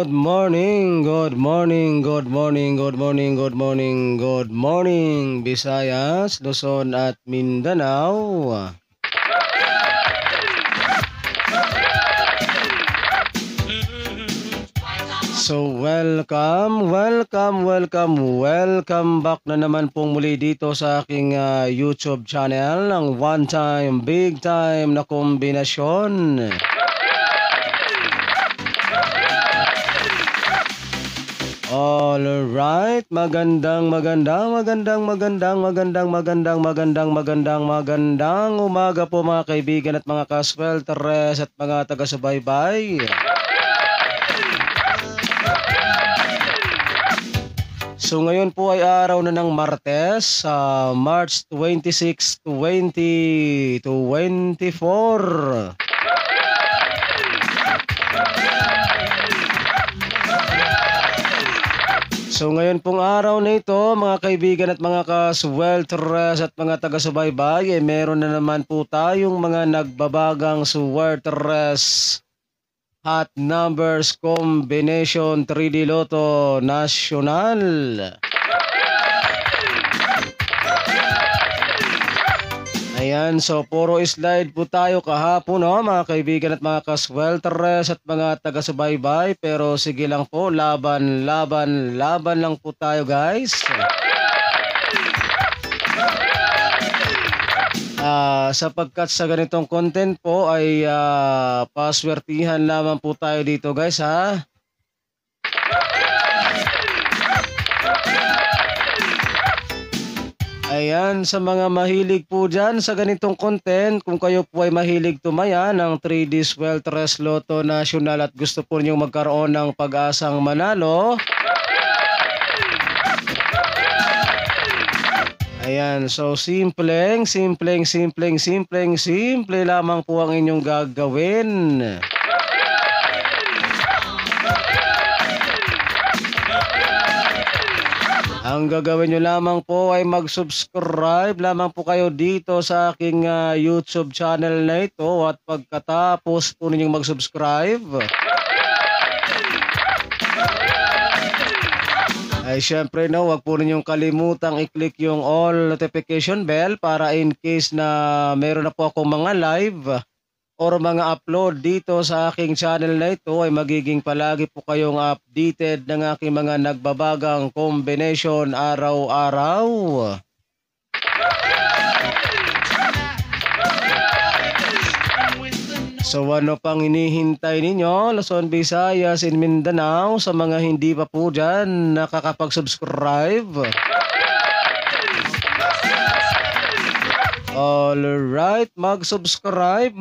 Good morning, good morning, good morning, good morning, good morning, good morning, Visayas, Luzon at Mindanao. So welcome back na naman pong muli dito sa aking YouTube channel, ang one time, big time na kombinasyon. Alright, magandang umaga po mga kaibigan at mga kaswelteres at mga taga-subaybay. So ngayon po ay araw na ng Martes, March 26, 2024. So ngayon pong araw na ito, mga kaibigan at mga kaswelteres at mga taga-subaybay, meron na naman po tayong mga nagbabagang swelteres hot numbers combination 3D Lotto National. Ayan, so puro slide po tayo kahapon, no, mga kaibigan at mga kaswelteres at mga taga-subaybay. Pero sige lang po, laban lang po tayo, guys. Sapagkat sa ganitong content po ay paswertihan lamang po tayo dito, guys, ha. Ayan, sa mga mahilig po dyan sa ganitong content, kung kayo po ay mahilig tumaya ng 3D Swelteres Lotto National at gusto po niyo magkaroon ng pag-asang manalo, ayan, so simple lamang po ang inyong gagawin. Ang gagawin nyo lamang po ay mag-subscribe lamang po kayo dito sa aking YouTube channel na ito, at pagkatapos po ninyong mag-subscribe ay syempre, no, wag po ninyong kalimutang i-click yung all notification bell para in case na meron na po akong mga live or mga upload dito sa aking channel na ito ay magiging palagi po kayong updated ng aking mga nagbabagang combination araw-araw. So ano pang hinihintay ninyo, Luzon, Visayas, and Mindanao, sa mga hindi pa po dyan nakakapag-subscribe? Alright, mag-subscribe.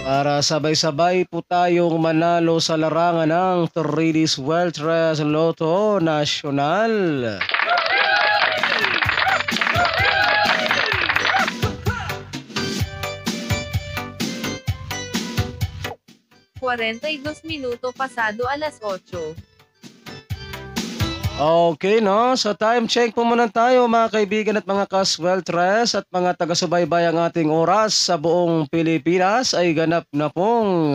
Para sabay-sabay po tayong manalo sa larangan ng 3D Swelteres Lotto National. Minuto pasado alas 8. Okay, no? So time check po muna tayo, mga kaibigan at mga kaswelteres at mga taga-subaybay. Ang ating oras sa buong Pilipinas ay ganap na pong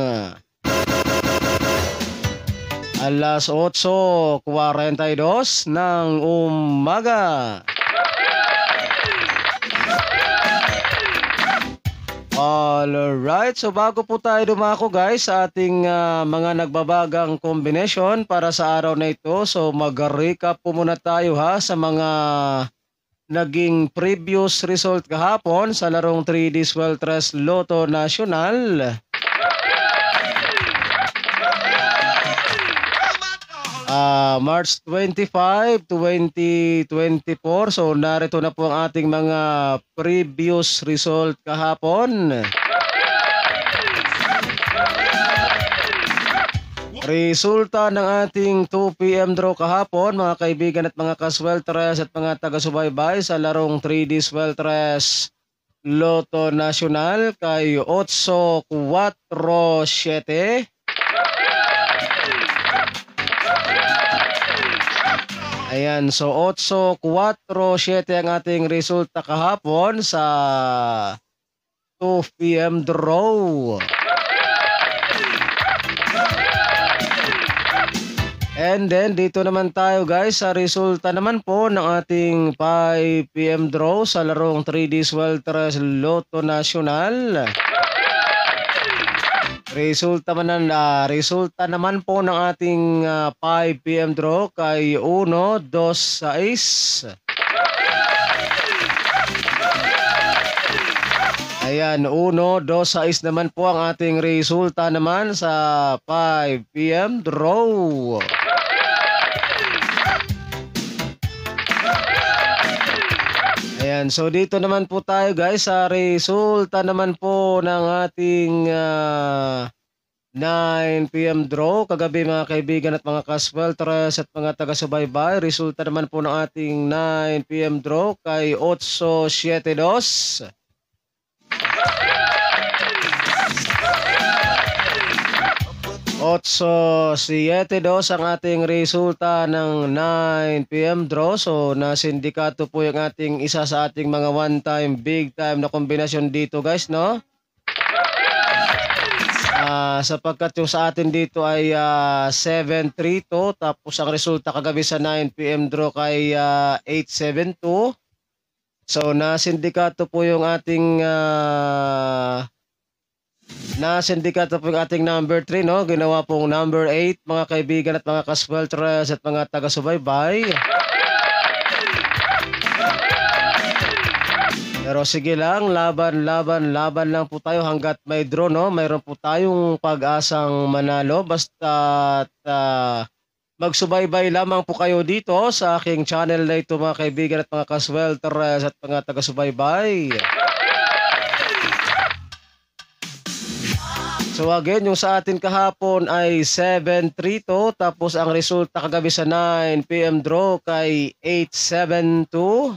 alas 8:42 ng umaga. Alright, so bago po tayo dumako, guys, sa ating mga nagbabagang combination para sa araw na ito, so mag-recap po muna tayo, ha, sa mga naging previous result kahapon sa larong 3D Swelteres Lotto National. March 25, 2024. So narito na po ang ating mga previous result kahapon. Resulta ng ating 2 PM draw kahapon, mga kaibigan at mga kaswelteres at mga taga-subaybay, sa larong 3D Swelteres Lotto National kay 847. Ayan, so 8-4-7 ang ating resulta kahapon sa 2 p.m. draw. And then dito naman tayo guys sa resulta naman po ng ating 5 p.m. draw sa larong 3D Swelter's Lotto National. Resulta naman po ng ating 5 p.m. draw kay 1-2-6. Ayan, 1-2-6 naman po ang ating resulta naman sa 5 p.m. draw. Ayan, so dito naman po tayo guys sa resulta naman po ng ating 9 p.m. draw. Kagabi mga kaibigan at mga kasweltres at mga taga-subaybay, resulta naman po ng ating 9 p.m. draw kay 8-7-2. Otso 7-2 ang ating resulta ng 9 p.m. draw. So nasindikato po yung ating isa sa ating mga one-time, big-time na kombinasyon dito guys, no? Sapagkat yung sa atin dito ay 7-3-2. Tapos ang resulta kagabi sa 9 p.m. draw kay 8-7-2. So nasindikato po yung ating number 3, no? Ginawa pong number 8 mga kaibigan at mga kasweltres at mga taga-subaybay. Pero sige lang, laban lang po tayo hanggat may draw, no? Mayroon po tayong pag-asang manalo basta magsubaybay lamang po kayo dito sa aking channel na ito mga kaibigan at mga kasweltres at mga taga-subaybay. So again, yung sa atin kahapon ay 7-3-2. Tapos ang resulta kagabi sa 9 p.m. draw kay 8-7-2.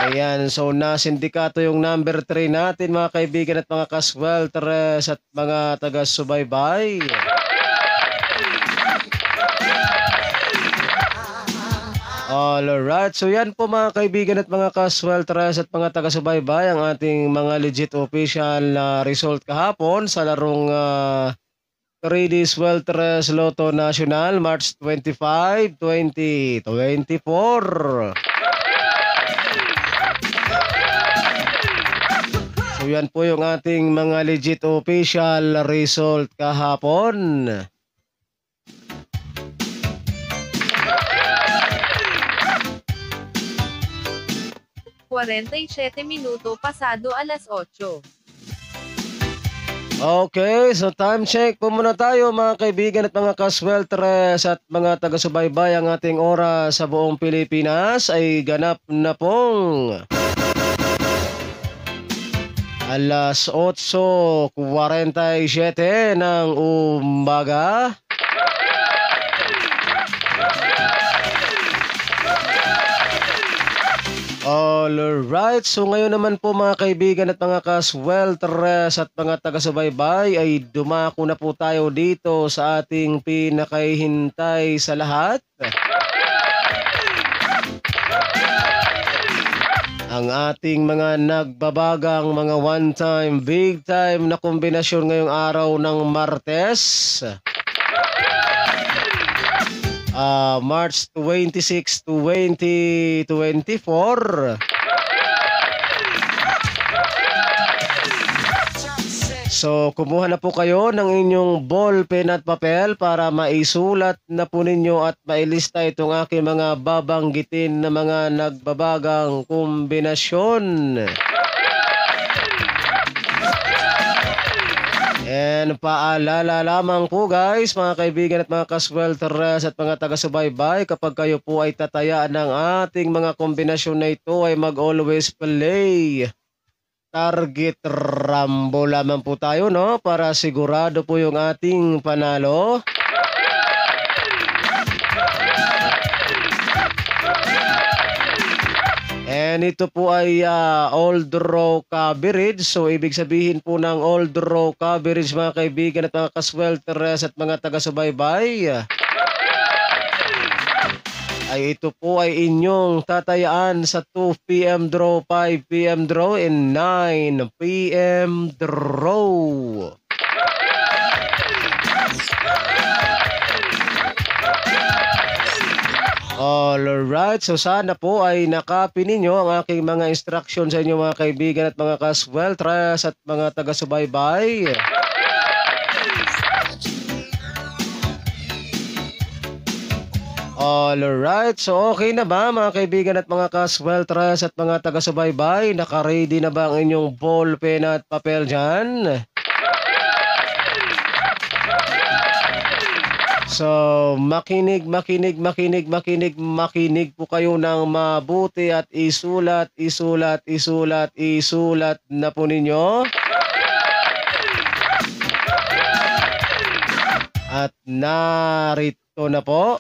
Ayan, so nasindikato yung number 3 natin mga kaibigan at mga kasweltres at mga taga-subaybay. Alright, so yan po mga kaibigan at mga kasweltres at mga taga-subaybay ang ating mga legit official na result kahapon sa larong 3D Swelter's Lotto National March 25, 2024. So yan po yung ating mga legit official result kahapon. 47 minuto pasado alas 8. Okay, so time check po muna tayo mga kaibigan at mga kasweltres at mga taga-subaybay. Ang ating oras sa buong Pilipinas ay ganap na pong alas 8:47 ng umaga. Alright, so ngayon naman po mga kaibigan at mga kasweltres at mga taga-subaybay ay dumako na po tayo dito sa ating pinakahihintay sa lahat. Ang ating mga nagbabagang mga one-time, big-time na kombinasyon ngayong araw ng Martes. March 26, 2024. So, kumuha na po kayo ng inyong ballpen at papel para maisulat na po ninyo at mailista itong aking mga babanggitin na mga nagbabagang kombinasyon. And paalala lamang po guys, mga kaibigan at mga kasweltres at mga taga-subaybay, kapag kayo po ay tataya ng ating mga kombinasyon na ito ay mag-always play target rambo lamang po tayo, no? Para sigurado po yung ating panalo. And ito po ay all draw coverage. So ibig sabihin po ng all draw coverage mga kaibigan at mga kasweltres at mga taga-subaybay, ay ito po ay inyong tatayaan sa 2 p.m. draw, 5 p.m. draw, and 9 p.m. draw. Alright, so sana po ay nakapin ninyo ang aking mga instruction sa inyo mga kaibigan at mga kasweltras at mga taga-subaybay. Alright, so okay na ba mga kaibigan at mga kasweltras at mga taga-subaybay? Naka-ready na ba ang inyong ball pen at papel dyan? So, makinig po kayo ng mabuti at isulat na po ninyo. At narito na po.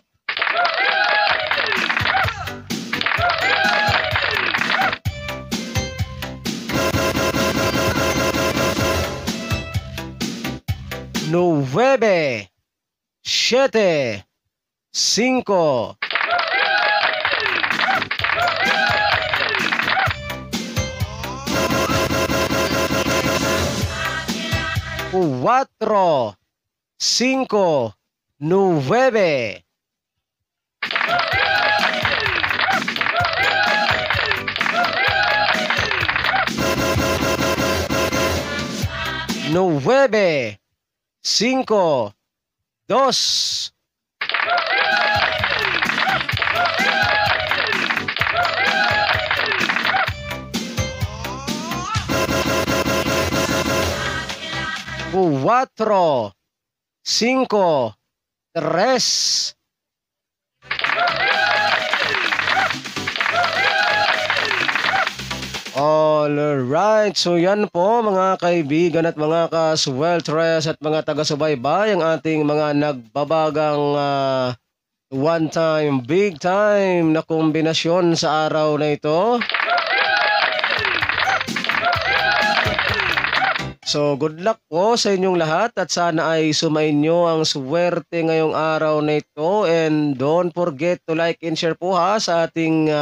Nueve, 7, 5, 4, 5, 9. Nueve, 5, 2. Cuatro, 5, 3. Alright, so yan po mga kaibigan at mga kasweltres at mga taga-subaybay, ang ating mga nagbabagang one time, big time na kombinasyon sa araw na ito. So good luck po sa inyong lahat at sana ay sumainyo ang swerte ngayong araw na ito, and don't forget to like and share po ha sa ating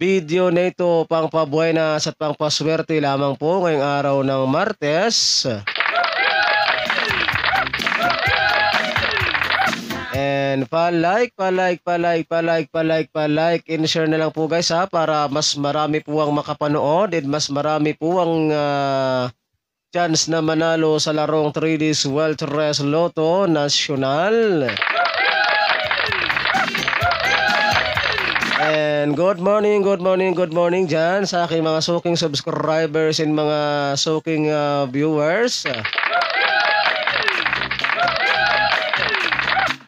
video na ito, pang pabuenas at pang paswerte lamang po ngayong araw ng Martes. And pa-like and share na lang po guys ha, para mas marami po ang makapanood and mas marami po ang chance na manalo sa larong 3D Sweltres Lotto Nacional. And good morning dyan sa aking mga suking subscribers and mga suking viewers.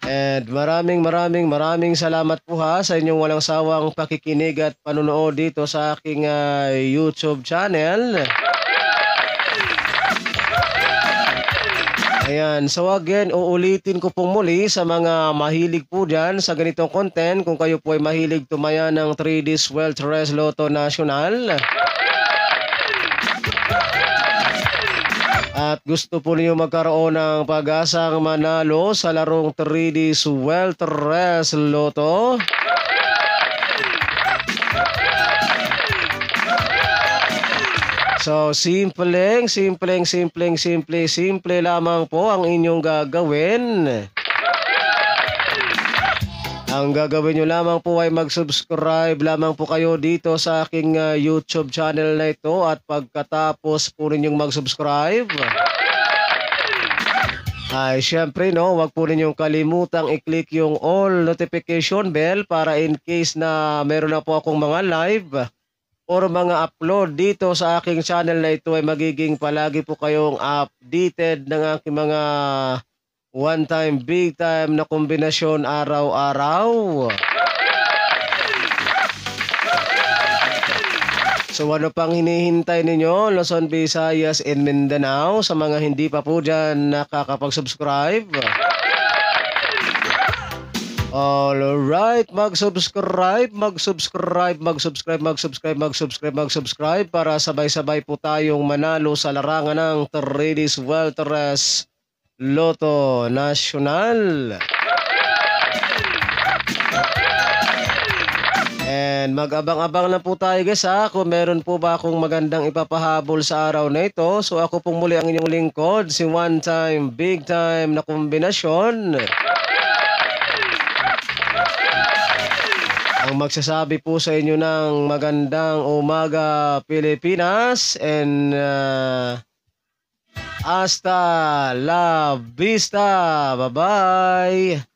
And maraming salamat po ha sa inyong walang sawang pakikinig at panunood dito sa aking YouTube channel. Ayan, so again, uulitin ko pong muli sa mga mahilig po dyan sa ganitong content, kung kayo po ay mahilig tumaya ng 3D Sweltres Lotto Nacional at gusto po niyo magkaroon ng pag-asang manalo sa larong 3D Sweltres Lotto, so simple lamang po ang inyong gagawin. Ang gagawin nyo lamang po ay mag-subscribe lamang po kayo dito sa aking YouTube channel na ito, at pagkatapos po ninyong mag-subscribe ay syempre wag po ninyong kalimutang i-click yung all notification bell para in case na meron na po akong mga live or mga upload dito sa aking channel na ito ay magiging palagi po kayong updated ng aking mga one time, big time na kombinasyon araw-araw. So ano pang hinihintay ninyo, Luzon, Visayas, and Mindanao, sa mga hindi pa po dyan nakakapag-subscribe? Alright, mag-subscribe para sabay-sabay po tayong manalo sa larangan ng 3D Sweltres Lotto Nacional. And mag-abang-abang na po tayo guys ha, kung meron po ba akong magandang ipapahabol sa araw na ito. So ako pong muli ang inyong lingkod, si One Time, Big Time na kombinasyon. Ang magsasabi po sa inyo ng magandang umaga Pilipinas and hasta la vista. Bye-bye.